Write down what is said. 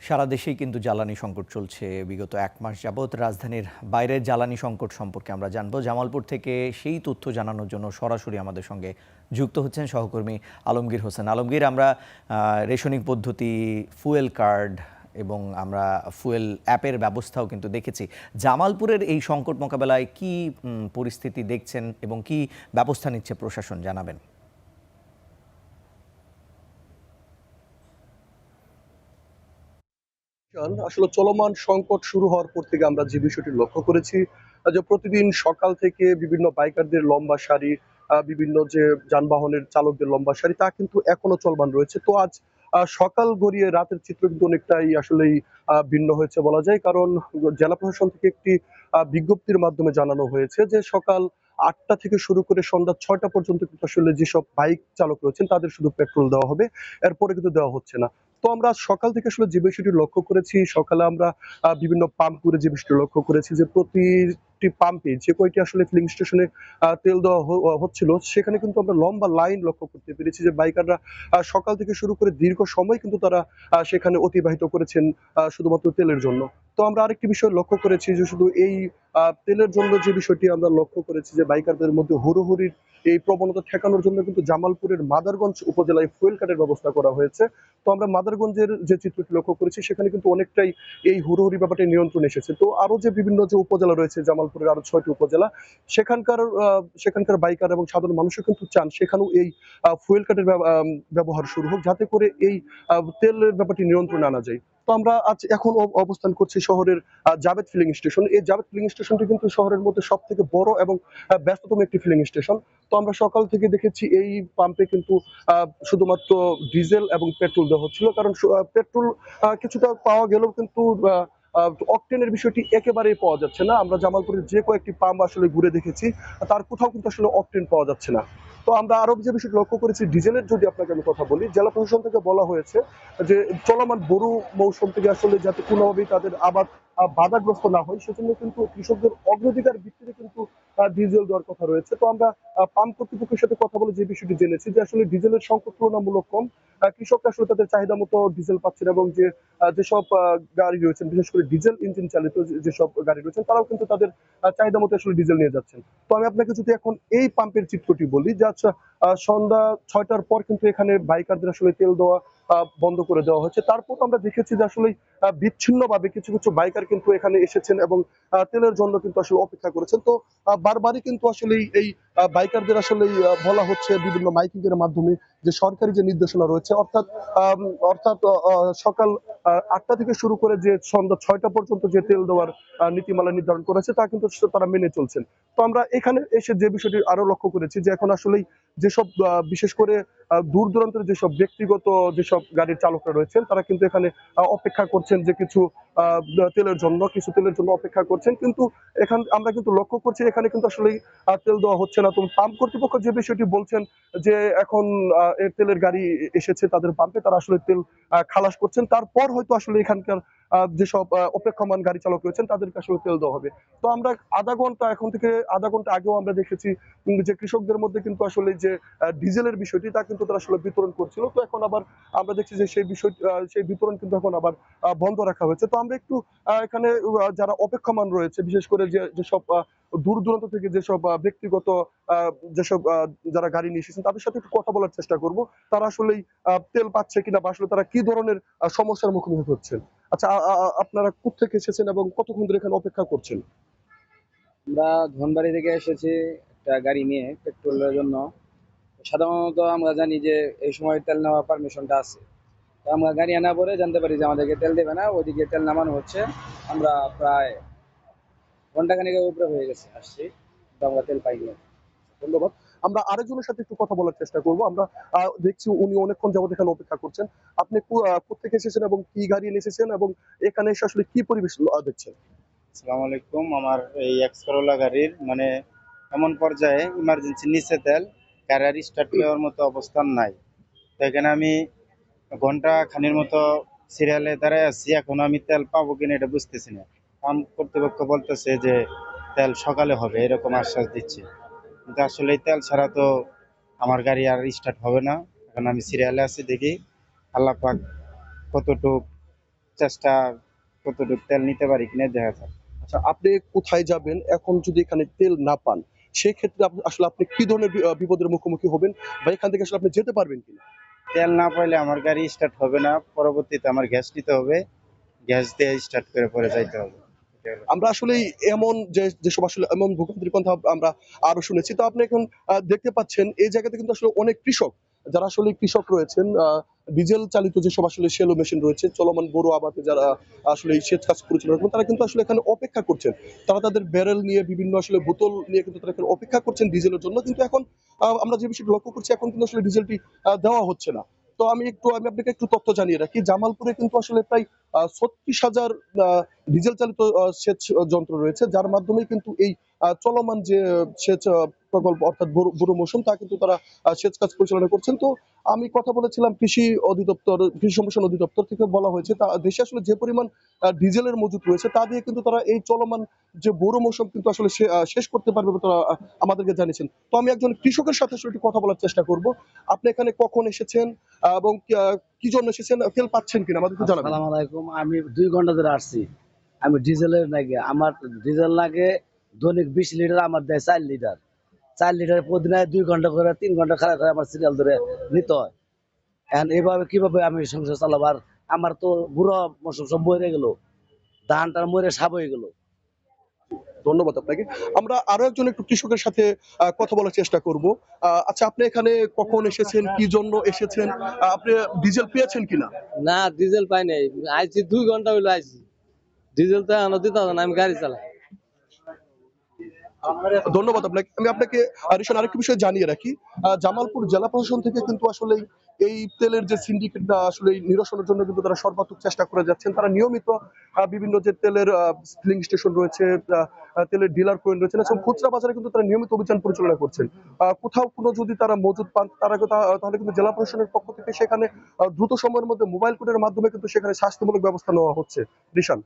সারা দেশেই কিন্তু জ্বালানি সংকট চলছে বিগত ১ মাস যাবৎ। রাজধানীর বাইরের জ্বালানি সংকট সম্পর্কে আমরা জানবো। জামালপুর থেকে সেই তথ্য জানানোর জন্য সরাসরি আমাদের সঙ্গে যুক্ত হচ্ছেন সহকর্মী আলমগীর হোসেন। আলমগীর, আমরা রেশনিং পদ্ধতি, ফুয়েল কার্ড এবং আমরা ফুয়েল অ্যাপের ব্যবস্থাও কিন্তু দেখেছি। জামালপুরের এই সংকট মোকাবেলায় কি পরিস্থিতি দেখছেন এবং কি ব্যবস্থা নিচ্ছে প্রশাসন, জানাবেন। আসলে চলমান সংকট শুরু হওয়ার পর থেকে আমরা যে বিষয়টি লক্ষ্য করেছি যে প্রতিদিন সকাল থেকে বিভিন্ন বাইকারদের লম্বা সারি, বিভিন্ন যে যানবাহনের চালকদের লম্বা সারি তা কিন্তু এখনো চলমান রয়েছে। তো আজ সকাল গড়িয়ে রাতের চিত্র কিন্তু অনেকটাই আসলেই ভিন্ন হয়েছে বলা যায়। কারণ জেলা প্রশাসন থেকে একটি বিজ্ঞপ্তির মাধ্যমে জানানো হয়েছে যে সকাল ৮টা থেকে শুরু করে সন্ধ্যা ৬টা পর্যন্ত কিন্তু আসলে যেসব বাইক চালক রয়েছেন তাদের শুধু পেট্রোল দেওয়া হবে, এরপরে কিন্তু দেওয়া হচ্ছে না। তো আমরা সকাল থেকে আসলে যে বিষয়টি লক্ষ্য করেছি, সকালে আমরা বিভিন্ন পাম্প ঘুরে যে বিষয়টি লক্ষ্য করেছি যে প্রতিটি পাম্পে যে কয়টি আসলে ফিলিং স্টেশনে তেল দেওয়া হচ্ছিল, সেখানে কিন্তু আমরা লম্বা লাইন লক্ষ্য করতে পেরেছি যে বাইকাররা সকাল থেকে শুরু করে দীর্ঘ সময় কিন্তু তারা সেখানে অতিবাহিত করেছেন শুধুমাত্র তেলের জন্য। তো আমরা আরেকটি বিষয় লক্ষ্য করেছি যে শুধু এই তেলের জন্য যে বিষয়টি আমরা লক্ষ্য করেছি যে বাইকারদের মধ্যে হুড়োহুড়ির এই প্রবণতা ঠেকানোর জন্য কিন্তু জামালপুরের মাদারগঞ্জ উপজেলায় ফুয়েল কার্ডের ব্যবস্থা করা হয়েছে। তো আমরা মাদারগঞ্জের যে চিত্রটি লক্ষ্য করেছি সেখানে কিন্তু অনেকটাই এই হুড়োহুড়ি ব্যাপারটি নিয়ন্ত্রণে এসেছে। তো আরো যে বিভিন্ন যে উপজেলা রয়েছে জামালপুরের আরো ৬টি উপজেলা, সেখানকার বাইকার এবং সাধারণ মানুষও কিন্তু চান সেখানেও এই ফুয়েল কার্ডের ব্যবহার শুরু হোক, যাতে করে এই তেলের ব্যাপারটি নিয়ন্ত্রণে আনা যায়। তো আমরা আজ এখন অবস্থান করছি শহরের জাভেদ ফিলিং স্টেশন। এই জাভেদ ফিলিং স্টেশনটি কিন্তু শহরের মধ্যে সবথেকে বড় এবং ব্যস্ততম একটি ফিলিং স্টেশন। তো আমরা সকাল থেকে দেখেছি এই পাম্পে কিন্তু শুধুমাত্র ডিজেল এবং পেট্রোল দেওয়া হচ্ছিল। কারণ পেট্রোল কিছুটা পাওয়া গেলেও কিন্তু অকটেনের বিষয়টি একেবারেই পাওয়া যাচ্ছে না। আমরা জামালপুরের যে কয়েকটি পাম্প আসলে ঘুরে দেখেছি, তার কোথাও কিন্তু আসলে অকটেন পাওয়া যাচ্ছে না। তো আমরা আরো যে বিষয়টি লক্ষ্য করেছি ডিজেলের, যদি আপনাকে আমি কথা বলি, জেলা প্রশাসন থেকে বলা হয়েছে যে চলমান বোরো মৌসুম থেকে আসলে যাতে কোনোভাবেই তাদের আবাদ বাধাগ্রস্ত না হয়, সেজন্য কিন্তু কৃষকদের অগ্রাধিকার ভিত্তিতে কিন্তু ডিজেল দেওয়ার কথা রয়েছে। তো আমরা পাম্প কর্তৃপক্ষের সাথে কথা বলে যে বিষয়টি জেনেছি যে আসলে ডিজেলের সংকট তুলনামূলক কম। কৃষকরা আসলে তাদের চাহিদা মতো ডিজেল পাচ্ছেন এবং যেসব গাড়ি রয়েছেন, বিশেষ করে ডিজেল ইঞ্জিন চালিত যেসব গাড়ি রয়েছেন, তারাও কিন্তু তাদের চাহিদা মতো আসলে ডিজেল নিয়ে যাচ্ছেন। তো আমি আপনাকে যদি এখন এই পাম্পের চিত্রটি বলি যে আচ্ছা, সন্ধ্যা ৬টার পর কিন্তু এখানে বাইকারদের আসলে তেল দেওয়া বন্ধ করে দেওয়া হয়েছে। তারপর আমরা দেখেছি যে আসলে বিচ্ছিন্নভাবে কিছু কিছু বাইকার কিন্তু এখানে এসেছেন এবং তেলের জন্য কিন্তু আসলে অপেক্ষা করেছেন। তো বারবারই কিন্তু আসলে এই বাইকারদের আসলে বলা হচ্ছে বিভিন্ন মাইকিং এর মাধ্যমে যে সরকারি যে নির্দেশনা রয়েছে, অর্থাৎ আম, অর্থাৎ সকাল ৮টা থেকে শুরু করে যে সন্ধ্যা ৬টা পর্যন্ত যে তেল দেওয়ার নীতিমালা নির্ধারণ করেছে তা কিন্তু তারা মেনে চলছেন। তো আমরা এখানে এসে যে বিষয়টি আরো লক্ষ্য করেছি যে এখন আসলেই যেসব বিশেষ করে দূর দূরান্তের যেসব ব্যক্তিগত যেসব গাড়ির চালকরা রয়েছেন, তারা কিন্তু এখানে অপেক্ষা করছেন যে কিছু কিছু তেলের জন্য অপেক্ষা করছেন। কিন্তু আমরা কিন্তু লক্ষ্য করছি এখানে কিন্তু আসলে তেল দেওয়া হচ্ছে না। তো পাম্প কর্তৃপক্ষ যে বিষয়টি বলছেন যে এখন তেলের গাড়ি এসেছে তাদের পাম্পে, তারা আসলে তেল খালাস করছেন, তারপর হয়তো আসলে এখানকার যেসব অপেক্ষমান গাড়ি চালক রয়েছেন তাদেরকে আসলে তেল দেওয়া হবে। তো আমরা এখন থেকে আধা ঘন্টা আগেও আমরা দেখেছি যে কৃষকদের মধ্যে কিন্তু আসলে যে ডিজেলের বিষয়টি তা কিন্তু তারা আসলে বিতরণ করছিল। তো এখন আবার আমরা দেখছি যে সেই বিতরণ কিন্তু এখন আবার বন্ধ রাখা হয়েছে। তো আমরা একটু এখানে যারা অপেক্ষমান রয়েছে, বিশেষ করে যেসব দূর দূরান্ত থেকে যেসব ব্যক্তিগত যেসব যারা গাড়ি নিয়ে এসেছেন তাদের সাথে একটু কথা বলার চেষ্টা করব। তারা আসলেই তেল পাচ্ছে কিনা বা আসলে তারা কি ধরনের সমস্যার মুখোমুখি হচ্ছেন। আচ্ছা, আপনারা কোত্থেকে এসেছেন এবং কতক্ষণ ধরে এখানে অপেক্ষা করছেন? আমরা ধনবাড়ি থেকে এসেছি একটা গাড়ি নিয়ে পেট্রোলের জন্য। সাধারণত আমরা জানি যে এই সময় তেল নেওয়ার পারমিশনটা আছে। তো আমরা গাড়ি আনার পরে জানতে পারি যে আমাদেরকে তেল দেবে না, ওইদিকে তেল নামানো হচ্ছে। আমরা প্রায় ঘন্টাখানেকের উপরে হয়ে গেছে আসছি, কিন্তু আমরা তেল পাইনি। ধন্যবাদ। আমরা আরেকজনের সাথে একটু কথা বলার চেষ্টা করব। আমরা দেখছি উনি অনেকক্ষণ যাবত এখানে অপেক্ষা করছেন। আপনি কোত্থেকে এসেছেন এবং কি গাড়ি নিয়ে এসেছেন এবং এখানে এসে আসলে কি পরিবেশ দেখছেন? আসসালামু আলাইকুম। আমার এই এক্স করোলা গাড়ির মানে এমন পর্যায়ে ইমার্জেন্সি নিচে তেল, গাড়ি স্টার্ট দেওয়ার মতো অবস্থান নাই। তো এখানে আমি ঘন্টা খানির মতো সিরিয়ালে দাঁড়ায় আছি, এখনো আমি তেল পাবো কিনা এটা বুঝতেছি না। পাম্প কর্তৃপক্ষ বলতেছে যে তেল সকালে হবে, এরকম আশ্বাস দিচ্ছে, কিন্তু আসলে এই তেল ছাড়া তো আমার গাড়ি আর স্টার্ট হবে না। এখন আমি সিরিয়ালে আছি, দেখি আল্লাহ পাক কতটুক চেষ্টা কতটুকু তেল নিতে পারি কিনা দেখা যাক। আচ্ছা, আপনি কোথায় যাবেন এখন যদি এখানে তেল না পান, সেক্ষেত্রে আসলে আপনি কি ধরনের বিপদের মুখোমুখি হবেন, বা এখান থেকে আসলে আপনি যেতে পারবেন কিনা? তেল না পাইলে আমার গাড়ি স্টার্ট হবে না, পরবর্তীতে আমার গ্যাস নিতে হবে, গ্যাস দিয়ে স্টার্ট করে পরে যাইতে হবে। এটা হলো। আমরা আসলে এমন যেসব আসলে এমন ভোগান্তির কথা আমরা আরো শুনেছি। তো আপনি এখন দেখতে পাচ্ছেন এই জায়গাতে কিন্তু আসলে অনেক কৃষক, যারা আসলে কৃষক রয়েছেন, ডিজেল চালিত যেসব আসলে শ্যালো মেশিন রয়েছে, চলমান বড় আবাদে যারা আসলে এই সেচ কাজ পরিচালনা করেন, তারা কিন্তু আসলে এখানে অপেক্ষা করছেন। তারা তাদের ব্যারেল নিয়ে, বিভিন্ন আসলে বোতল নিয়ে কিন্তু তারা এখানে অপেক্ষা করছেন ডিজেলের জন্য। কিন্তু এখন আমরা যে বিষয়টি লক্ষ্য করছি, এখন কিন্তু আসলে ডিজেলটি দেওয়া হচ্ছে না। তো আমি আপনাকে একটু তথ্য জানিয়ে রাখি, জামালপুরে কিন্তু আসলে প্রায় ৩৬,০০০ ডিজেল চালিত সেচ যন্ত্র রয়েছে, যার মাধ্যমে কিন্তু এই চলমান যে সেচ প্রকল্প, অর্থাৎ বুড়ো মৌসুম, তা কিন্তু তারা সেচ কাজ পরিচালনা করছেন। তো আমি কথা বলেছিলাম কৃষি সম্প্রসারণ অধিদপ্তর থেকে বলা হয়েছে, তা দেশে আসলে যে পরিমাণ ডিজেলের মজুত রয়েছে, তা দিয়ে কিন্তু তারা এই চলমান যে বুড়ো মৌসুম কিন্তু আসলে শেষ করতে পারবে বলে তারা আমাদেরকে জানিয়েছেন। তো আমি একজন কৃষকের সাথে আসলে একটু কথা বলার চেষ্টা করব। আপনি এখানে কখন এসেছেন এবং কি জন্য এসেছেন, তেল পাচ্ছেন কিনা আমাদেরকে জানাবেন। আসসালামু আলাইকুম। আমি 2 ঘন্টা ধরে আসছি। আমি ডিজেলের লাগে, আমার ডিজেল লাগে দৈনিক 20 লিটার, আমার দেয় 4 লিটার। 4 লিটার প্রতিদিন 2 ঘন্টা করে 3 ঘন্টা খাড়া করে আমার সিরিয়াল ধরে নিতে হয়। এখন এভাবে কিভাবে আমি সংসার চালাবো? আর আমার তো বুড়ো মৌসুম সব মরে গেল, ধান টান মরে সাব হয়ে গেল। ধন্যবাদ আপনাকে। আমরা আরো একজন একটু কৃষকের সাথে কথা বলার চেষ্টা করব। আচ্ছা, আপনি এখানে কখন এসেছেন, কি জন্য এসেছেন, আপনি ডিজেল পেয়েছেন কিনা? না, ডিজেল পাই নাই। আইছি 2 ঘন্টা হইলো আইছি। ডিজেল তো এখনো দিতে হবে না, আমি গাড়ি চালাই। ধন্যবাদ আপনাকে। আমি আপনাকে রিশান আরেকটি বিষয় জানিয়ে রাখি। জামালপুর জেলা প্রশাসন থেকে কিন্তু আসলে এই তেলের যে সিন্ডিকেটটা আসলে নিরসনের জন্য কিন্তু তারা সর্বাত্মক চেষ্টা করে যাচ্ছেন। তারা নিয়মিত বিভিন্ন যে তেলের ফিলিং স্টেশন রয়েছে, তেলের ডিলার পয়েন্ট রয়েছে, এবং খুচরা বাজারে কিন্তু তারা নিয়মিত অভিযান পরিচালনা করছেন। কোথাও কোনো যদি তারা মজুদ পান, তাহলে কিন্তু জেলা প্রশাসনের পক্ষ থেকে সেখানে দ্রুত সময়ের মধ্যে মোবাইল কোর্টের মাধ্যমে কিন্তু সেখানে শাস্তিমূলক ব্যবস্থা নেওয়া হচ্ছে। রিশান।